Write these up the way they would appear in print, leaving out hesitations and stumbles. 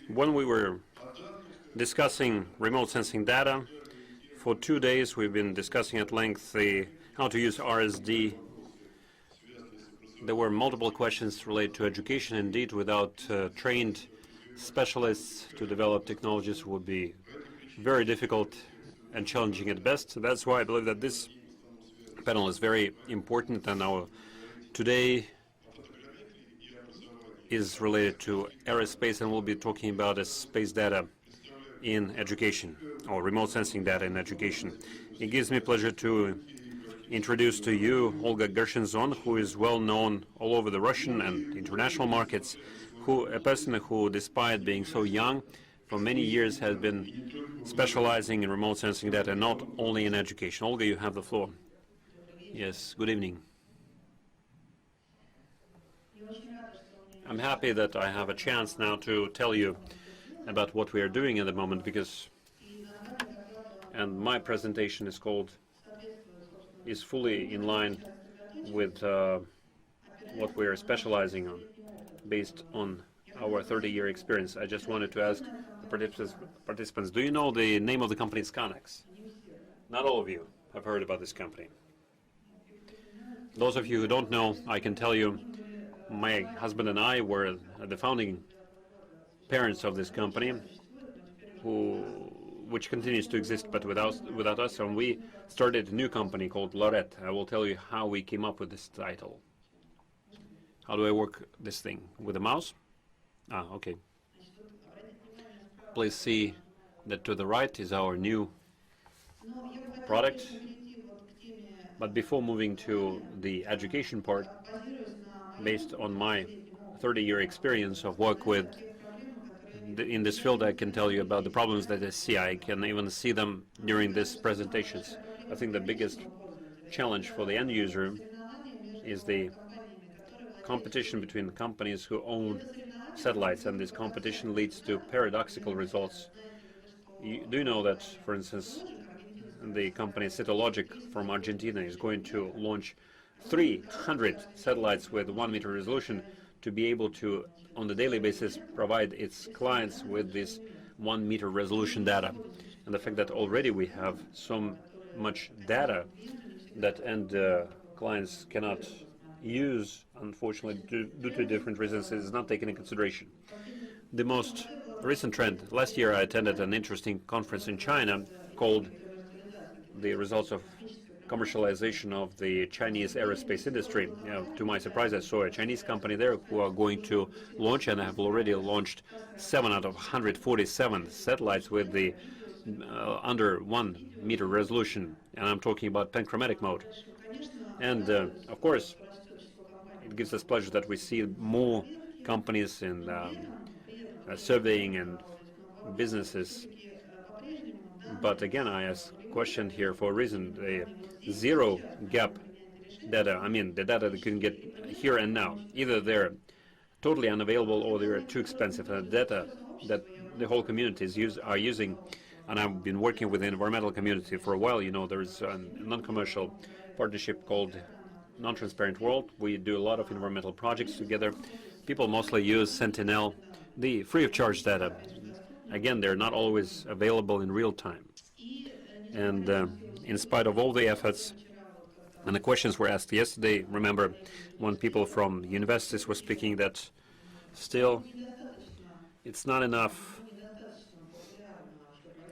When we were discussing remote sensing data, for 2 days we've been discussing at length how to use RSD. There were multiple questions related to education. Indeed, without trained specialists to develop technologies would be very difficult and challenging at best. That's why I believe that this panel is very important, and our today is related to aerospace, and we'll be talking about space data in education, or remote sensing data in education. It gives me pleasure to introduce to you Olga Gershenzon, who is well known all over the Russian and international markets, a person who, despite being so young, for many years has been specializing in remote sensing data, not only in education. Olga, you have the floor. Yes, good evening. I'm happy that I have a chance now to tell you about what we are doing at the moment, and my presentation is fully in line with what we are specializing on, based on our 30-year experience. I just wanted to ask the participants, do you know the name of the company Scanex? Not all of you have heard about this company. Those of you who don't know, I can tell you, my husband and I were the founding parents of this company, which continues to exist but without us, and we started a new company called LoRReT. I will tell you how we came up with this title. How do I work this thing? With a mouse? Okay. Please see that to the right is our new product. But before moving to the education part, based on my 30-year experience of work in this field, I can tell you about the problems that I see. I can even see them during these presentations. I think the biggest challenge for the end user is the competition between companies who own satellites, and this competition leads to paradoxical results. Do you know that, for instance, the company Citologic from Argentina is going to launch 300 satellites with 1-meter resolution to be able to, on a daily basis, provide its clients with this 1-meter resolution data. And the fact that already we have so much data that end clients cannot use, unfortunately, due to different reasons, is not taken into consideration. The most recent trend, last year I attended an interesting conference in China called the results of commercialization of the Chinese aerospace industry. To my surprise, I saw a Chinese company there who are going to launch, and have already launched 7 out of 147 satellites with the under 1-meter resolution, and I'm talking about panchromatic mode. And of course, it gives us pleasure that we see more companies in surveying and businesses. But again, I ask question here for a reason. The zero gap data, I mean the data that you can get here and now, either they're totally unavailable or they're too expensive. The data that the whole communities are using, and I've been working with the environmental community for a while. You know, there's a non-commercial partnership called Non-Transparent World. We do a lot of environmental projects together. People mostly use Sentinel, the free of charge data. Again, they're not always available in real time. And in spite of all the efforts, and the questions were asked yesterday, remember, when people from universities were speaking, that still it's not enough,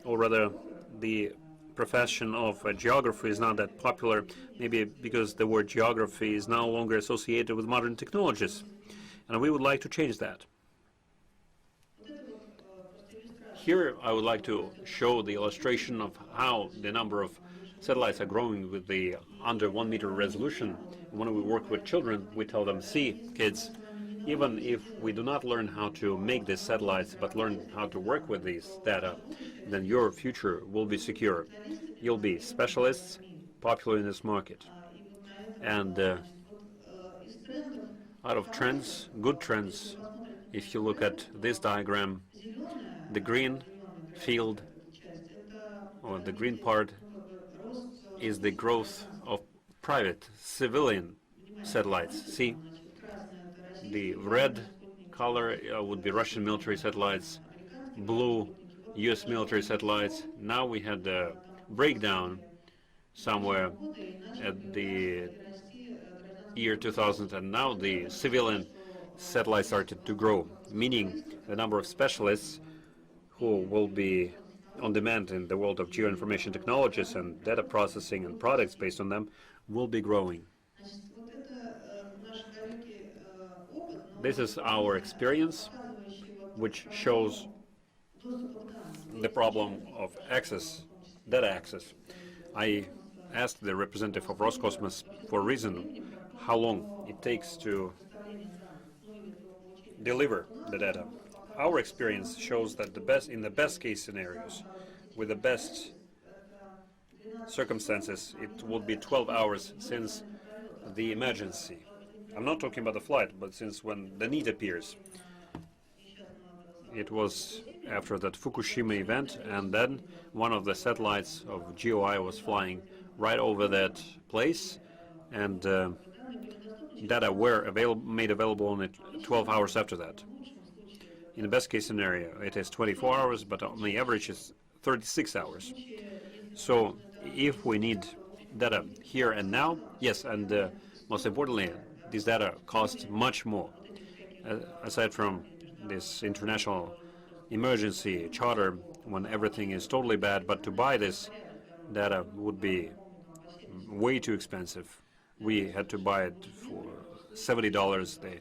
or rather the profession of geography is not that popular, maybe because the word geography is no longer associated with modern technologies. And we would like to change that. Here I would like to show the illustration of how the number of satellites are growing with the under 1-meter resolution. When we work with children, we tell them, see, kids, even if we do not learn how to make these satellites, but learn how to work with these data, then your future will be secure. You'll be specialists, popular in this market. And out of trends, good trends, if you look at this diagram, the green field, or the green part, is the growth of private civilian satellites. See, the red color would be Russian military satellites, blue US military satellites. Now we had a breakdown somewhere at the year 2000, and now the civilian satellites started to grow, meaning the number of specialists who will be on demand in the world of geoinformation technologies and data processing and products based on them will be growing. This is our experience, which shows the problem of access, data access. I asked the representative of Roscosmos for a reason how long it takes to deliver the data. Our experience shows that in the best case scenarios, with the best circumstances, it would be 12 hours since the emergency. I'm not talking about the flight, but since when the need appears. It was after that Fukushima event, and then one of the satellites of GOI was flying right over that place, and data were made available only 12 hours after that. In the best case scenario, it is 24 hours, but on the average it's 36 hours. So if we need data here and now, yes, and most importantly, this data costs much more. Aside from this international emergency charter when everything is totally bad, but to buy this data would be way too expensive. We had to buy it for $70, the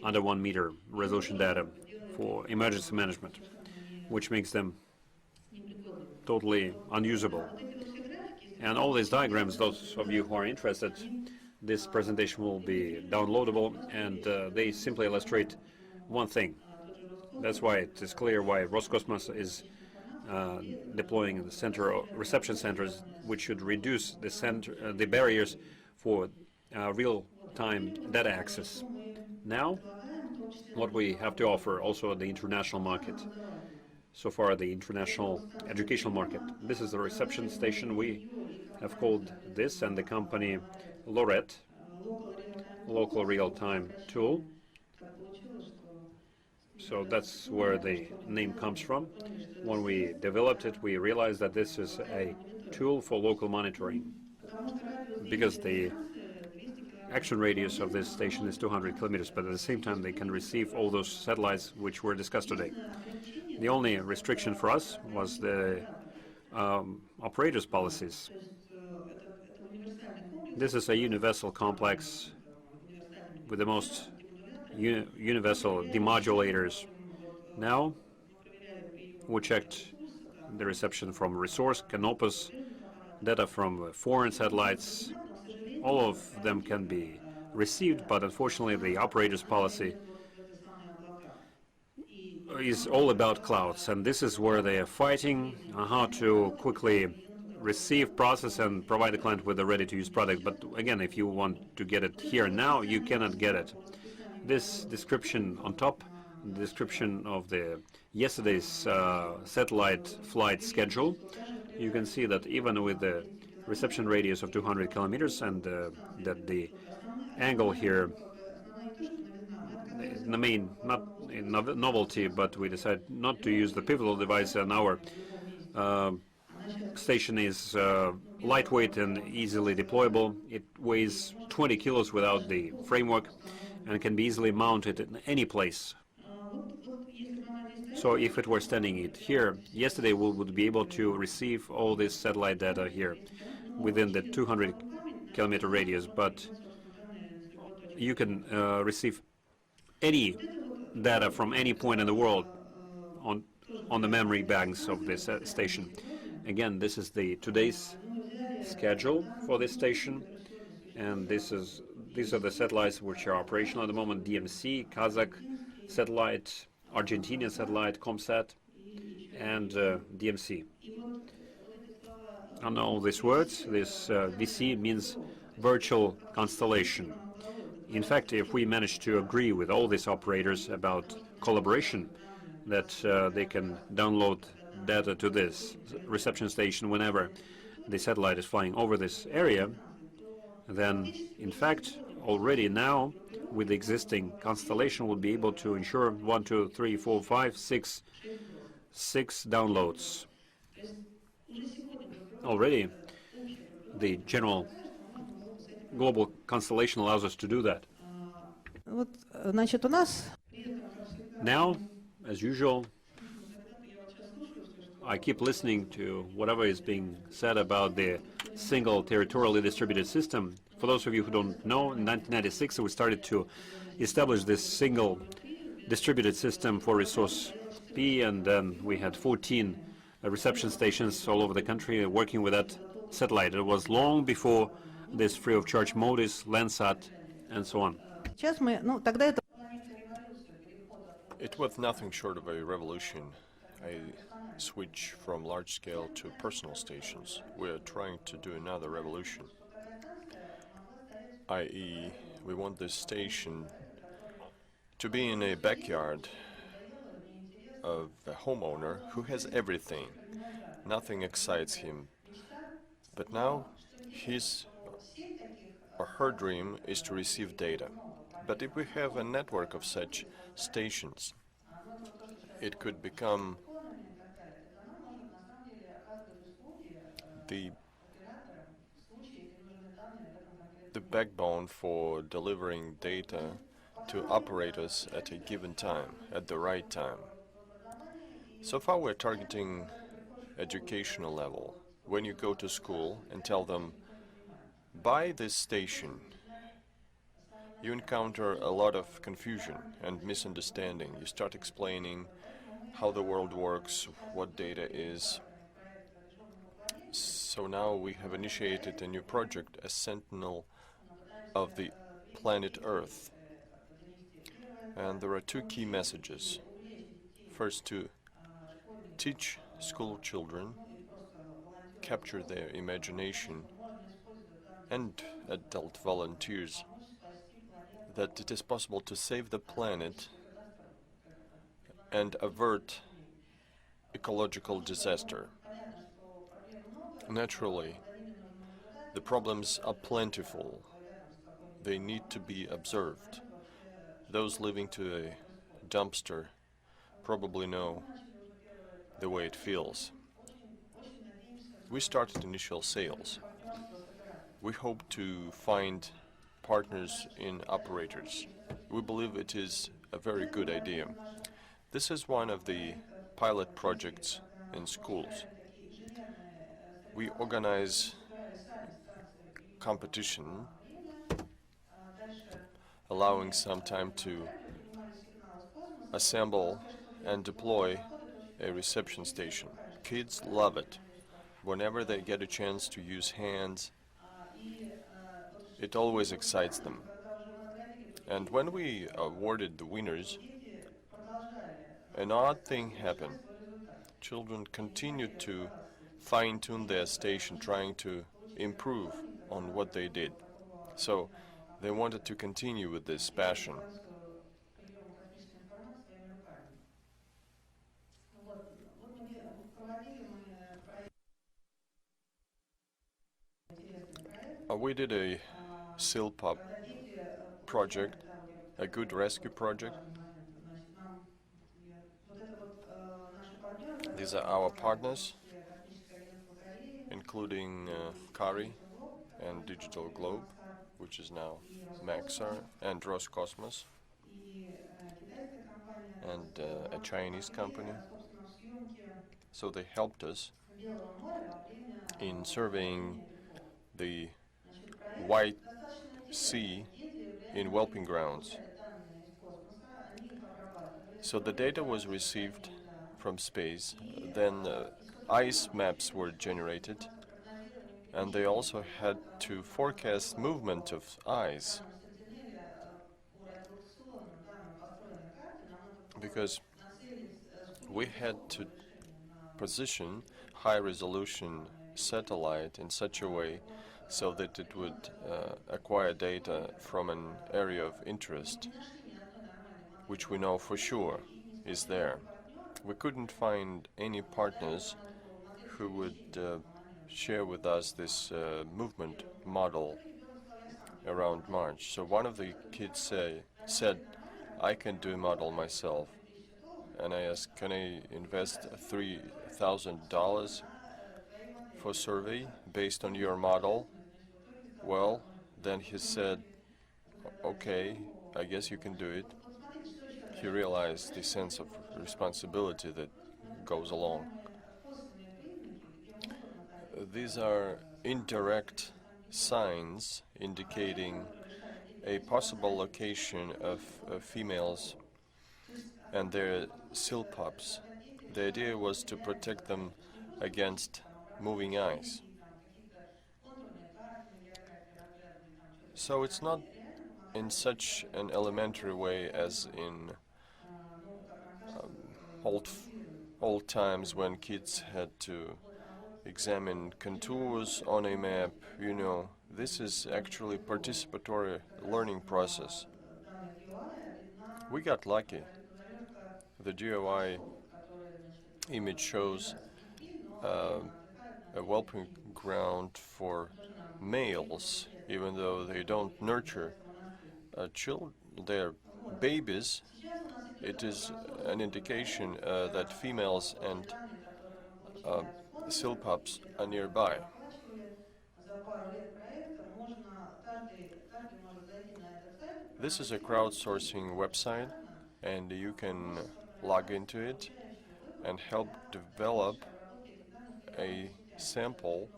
under 1 meter resolution data for emergency management, which makes them totally unusable. And all these diagrams, those of you who are interested, this presentation will be downloadable, and they simply illustrate one thing. That's why it is clear why Roscosmos is deploying the reception centers, which should reduce the barriers for real-time data access. Now, what we have to offer also the international market. So far, the international educational market. This is the reception station we have called this, and the company LoRReT, local real-time tool. So that's where the name comes from. When we developed it, we realized that this is a tool for local monitoring, because the action radius of this station is 200 kilometers, but at the same time they can receive all those satellites which were discussed today. The only restriction for us was the operators' policies. This is a universal complex with the most universal demodulators. Now, we checked the reception from Resource, Canopus, data from foreign satellites. All of them can be received, but unfortunately the operator's policy is all about clouds, and this is where they are fighting on how to quickly receive, process, and provide the client with a ready-to-use product. But again, if you want to get it here and now, you cannot get it. This description on top, the description of the yesterday's satellite flight schedule, you can see that even with the reception radius of 200 kilometers and that the angle here, the main, not a novelty, but we decided not to use the pivotal device, and our station is lightweight and easily deployable. It weighs 20 kilos without the framework and can be easily mounted in any place. So if it were standing it here, yesterday we would be able to receive all this satellite data here within the 200-kilometer radius, but you can receive any data from any point in the world on the memory banks of this station. Again, this is today's schedule for this station, and these are the satellites which are operational at the moment: DMC, Kazakh satellite, Argentinian satellite, ComSat, and DMC. I know these words. This VC means virtual constellation. In fact, if we manage to agree with all these operators about collaboration, that they can download data to this reception station whenever the satellite is flying over this area, then in fact already now with the existing constellation we'll be able to ensure 1, 2, 3, 4, 5, 6 6 downloads. Already, the general global constellation allows us to do that. Вот, значит, у нас Now, as usual, I keep listening to whatever is being said about the single territorially distributed system. For those of you who don't know, in 1996 we started to establish this single distributed system for resource P, and then we had 14 reception stations all over the country working with that satellite. It was long before this free of charge MODIS, Landsat, and so on. сейчас мы, ну, тогда это It was nothing short of a revolution, a switch from large scale to personal stations. We are trying to do another revolution, i.e., we want this station to be in a backyard of a homeowner who has everything. Nothing excites him. But now his or her dream is to receive data. But if we have a network of such stations, it could become the backbone for delivering data to operators at a given time, at the right time. So far we're targeting educational level. When you go to school and tell them, buy this station, you encounter a lot of confusion and misunderstanding. You start explaining how the world works, what data is. So now we have initiated a new project, a sentinel of the planet Earth. And there are two key messages. First, to teach school children, capture their imagination, and adult volunteers that it is possible to save the planet and avert ecological disaster. Naturally, the problems are plentiful. They need to be observed. Those living to a dumpster probably know the way it feels. We started initial sales. We hope to find partners in operators. We believe it is a very good idea. This is one of the pilot projects in schools. We organize competition, allowing some time to assemble and deploy a reception station. Kids love it. Whenever they get a chance to use hands, it always excites them. And when we awarded the winners, an odd thing happened. Children continued to fine-tune their station, trying to improve on what they did. So they wanted to continue with this passion. We did a SILPOP project, a good rescue project. These are our partners, including CARI and Digital Globe, which is now Maxar, and Roscosmos, and a Chinese company. So they helped us in surveying the White Sea in whelping grounds. So the data was received from space, then ice maps were generated, and they also had to forecast movement of ice, because we had to position high-resolution satellite in such a way so that it would acquire data from an area of interest, which we know for sure is there. We couldn't find any partners who would share with us this movement model around March. So one of the kids said, I can do a model myself. and I asked, can I invest $3,000 for survey based on your model? Well, then he said, okay, I guess you can do it. He realized the sense of responsibility that goes along. These are indirect signs indicating a possible location of females and their silpops. The idea was to protect them against moving ice. So it's not in such an elementary way as in old old times when kids had to examine contours on a map. You know, this is actually participatory learning process. We got lucky. The GOI image shows a whelping ground for males, even though they don't nurture their babies. It is an indication that females and silpops are nearby. This is a crowdsourcing website, and you can log into it and help develop a sample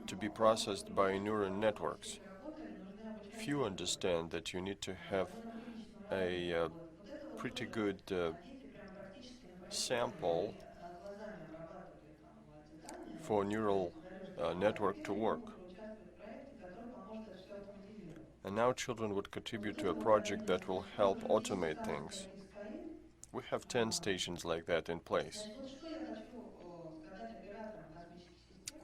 to be processed by neural networks. Few understand that you need to have a pretty good sample for neural network to work. And now children would contribute to a project that will help automate things. We have 10 stations like that in place.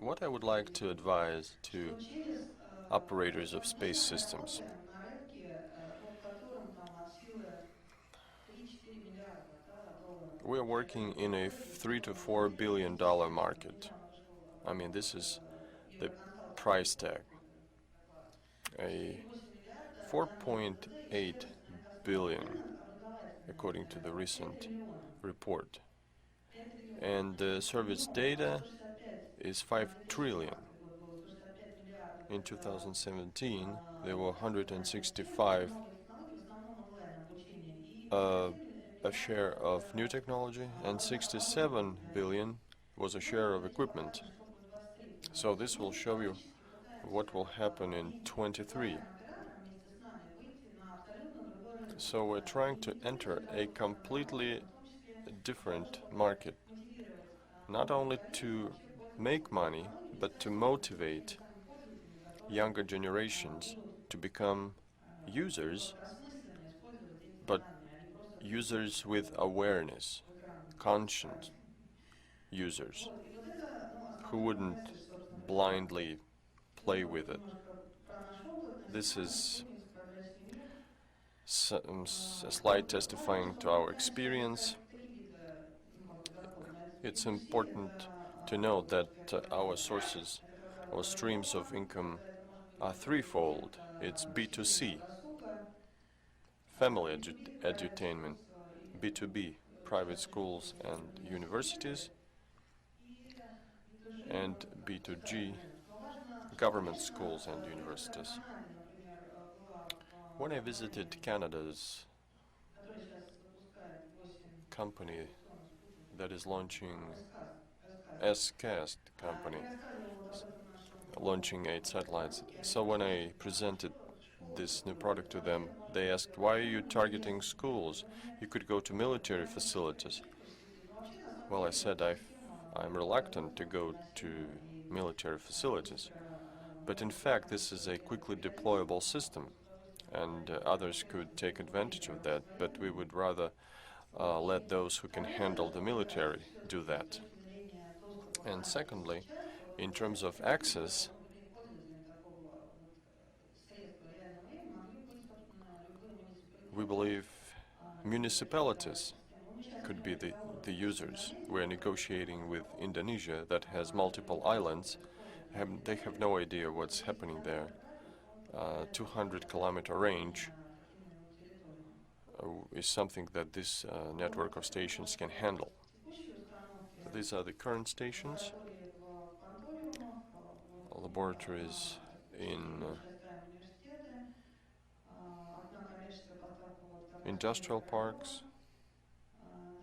What I would like to advise to operators of space systems: we are working in a $3 to $4 billion market. I mean, this is the price tag. A 4.8 billion, according to the recent report. And the service data is 5 trillion. In 2017, there were 165 a share of new technology, and 67 billion was a share of equipment. So this will show you what will happen in 23. So we're trying to enter a completely different market, not only to make money, but to motivate younger generations to become users, but users with awareness, conscious users, who wouldn't blindly play with it. This is a slide testifying to our experience. It's important to note that our sources, our streams of income are threefold. It's B2C, family edutainment, B2B, private schools and universities, and B2G, government schools and universities. When I visited Canada's company that is launching, SCAST company, launching 8 satellites, so when I presented this new product to them, they asked, why are you targeting schools? You could go to military facilities. Well, I said I'm reluctant to go to military facilities. But in fact, this is a quickly deployable system, and others could take advantage of that, but we would rather let those who can handle the military do that. And secondly, in terms of access, we believe municipalities could be the users. We're negotiating with Indonesia that has multiple islands. They have no idea what's happening there. 200-kilometer range, is something that this network of stations can handle. текущие установки, These are the current stations, лаборатории в конториумах, вот, laboratories in небольшая строим университеты, одна коммерческая поставка, вот, вторая industrial соседская дорога. parks,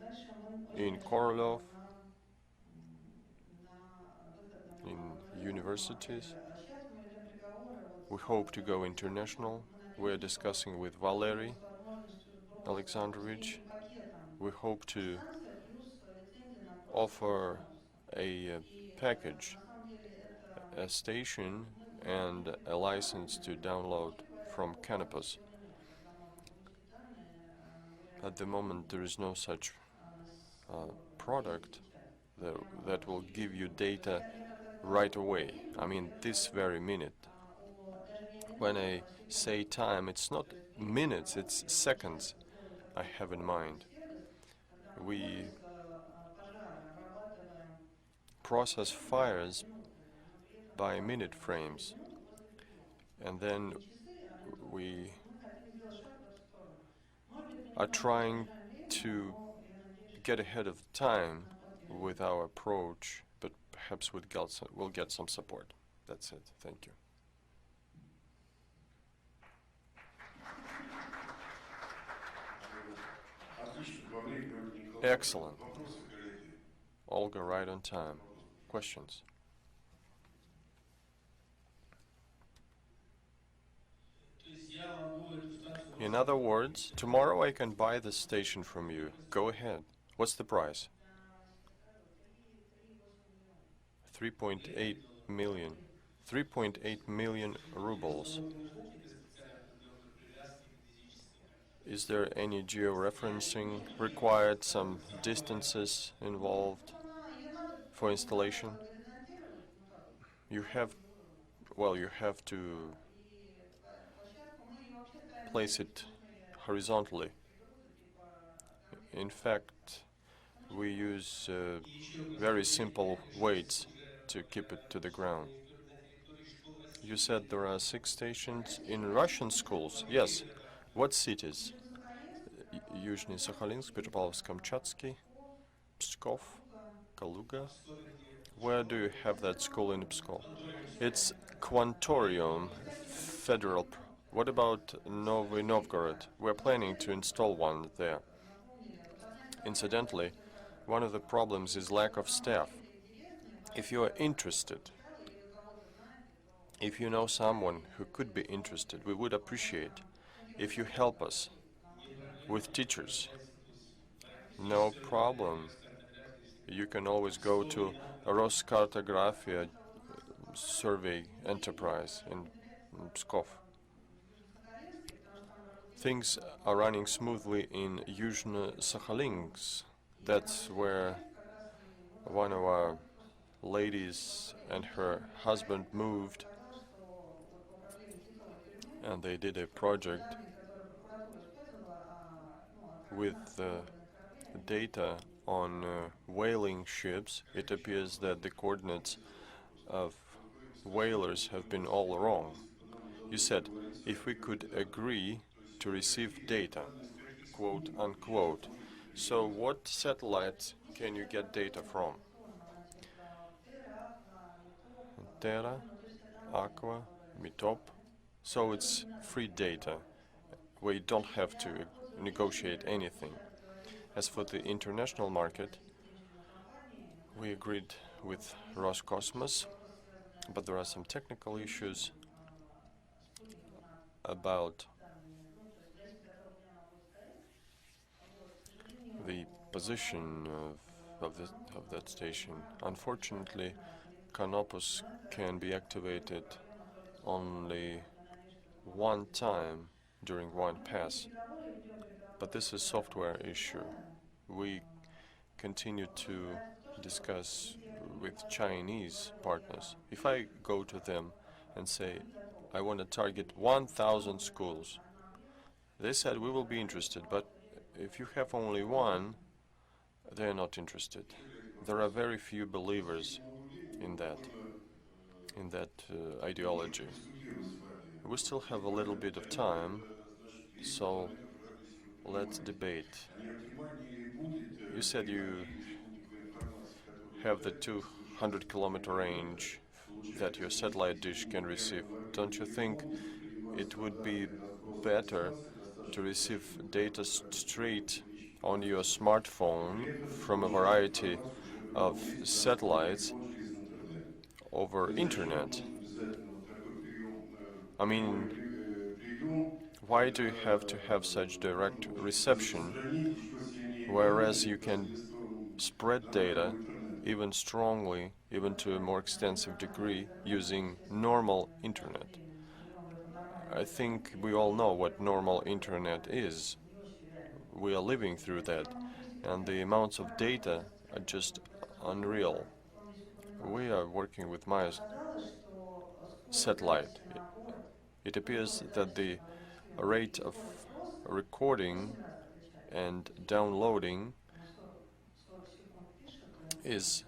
Дальше мы очень in Korolov, рассчитываем на выход на in международную арену. Опять universities. же, сейчас мы ведем переговоры вот We с hope to go Валерием international. Александровичем. Мы We are надеемся, что discussing with он поможет Valery с возможностью сброса с Alexandrovich. неким пакетом We hope to санкций плюс лицензия на производство offer статуса. a И package, на самом деле это a station, мы and a license to download from Canopus. сегодня нет, когда можно получить данные в At the реальном moment, there is no such вот, product печать. that will give you data right away. I mean, this very minute. When I say time, it's not minutes, it's seconds I have in mind. We process fires by minute frames, and then we are trying to get ahead of time with our approach, but perhaps we'll get some support. That's it. Thank you. Excellent. Olga, right on time. Questions? In other words, tomorrow I can buy this station from you. Go ahead. What's the price? 3.8 million. 3.8 million rubles. Is there any georeferencing required, some distances involved for installation? You have to place it horizontally. In fact, we use very simple weights to keep it to the ground. You said there are 6 stations in Russian schools. Yes. What cities? Yuzhny Sakhalinsk, Petropavlovsk-Kamchatsky, Pskov, Kaluga. Where do you have that school in Pskov? It's Quantorium Federal. What about Novy Novgorod? We're planning to install one there. Incidentally, one of the problems is lack of staff. If you are interested, if you know someone who could be interested, we would appreciate if you help us with teachers. No problem. You can always go to Roskartografia survey enterprise in Pskov. Things are running smoothly in Yuzhno-Sakhalinsk. That's where one of our ladies and her husband moved, and they did a project with data on whaling ships. It appears that the coordinates of whalers have been all wrong. You said, if we could agree to receive data, quote unquote. So what satellites can you get data from? Terra, Aqua, Mitop. So it's free data. We don't have to negotiate anything. As for the international market, we agreed with Roscosmos, but there are some technical issues about the position of that station. Unfortunately, Canopus can be activated only one time during one pass, but this is a software issue. We continue to discuss with Chinese partners. If I go to them and say, I want to target 1,000 schools, they said, we will be interested, but if you have only one, they're not interested. There are very few believers in that ideology. We still have a little bit of time, so let's debate. You said you have the 200-kilometer range that your satellite dish can receive. Don't you think it would be better to receive data straight on your smartphone from a variety of satellites over internet? I mean, why do you have to have such direct reception, whereas you can spread data even strongly, even to a more extensive degree, using normal internet? I think we all know what normal internet is. We are living through that, and the amounts of data are just unreal. We are working with my satellite. It appears that the rate of recording and downloading is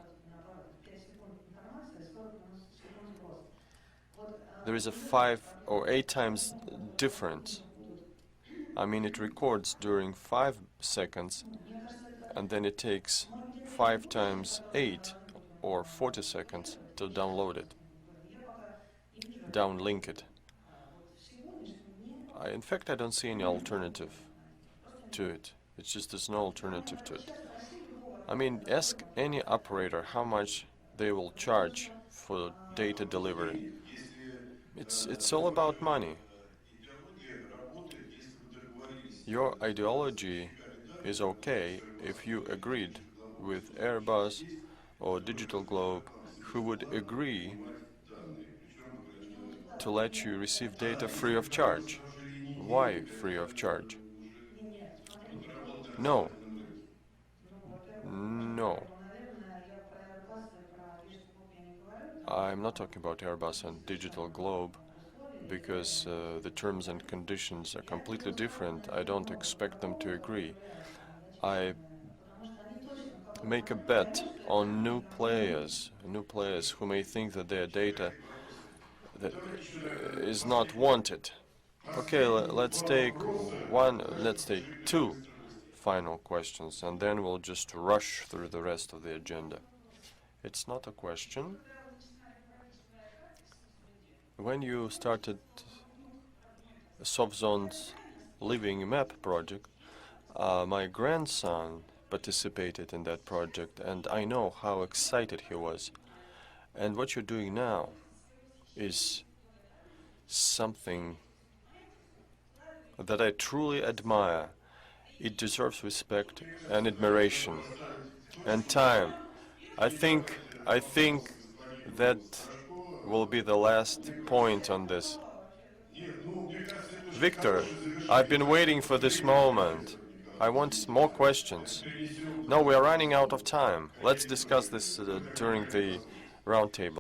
there is a 5 or 8 times difference. I mean, it records during 5 seconds, and then it takes 5 times 8 or 40 seconds to download it, downlink it. In fact, I don't see any alternative to it. It's just there's no alternative to it. I mean, ask any operator how much they will charge for data delivery. It's all about money. Your ideology is okay if you agreed with Airbus or Digital Globe, who would agree to let you receive data free of charge. Why free of charge? No. No. I'm not talking about Airbus and Digital Globe, because the terms and conditions are completely different. I don't expect them to agree. I make a bet on new players who may think that their data is not wanted. Okay, let's take two final questions, and then we'll just rush through the rest of the agenda. It's not a question. When you started Sovzon's Living Map project, my grandson participated in that project, and I know how excited he was. And what you're doing now is something that I truly admire. It deserves respect and admiration and time. I think that will be the last point on this. Victor, I've been waiting for this moment. I want more questions. No, we are running out of time. Let's discuss this during the roundtable.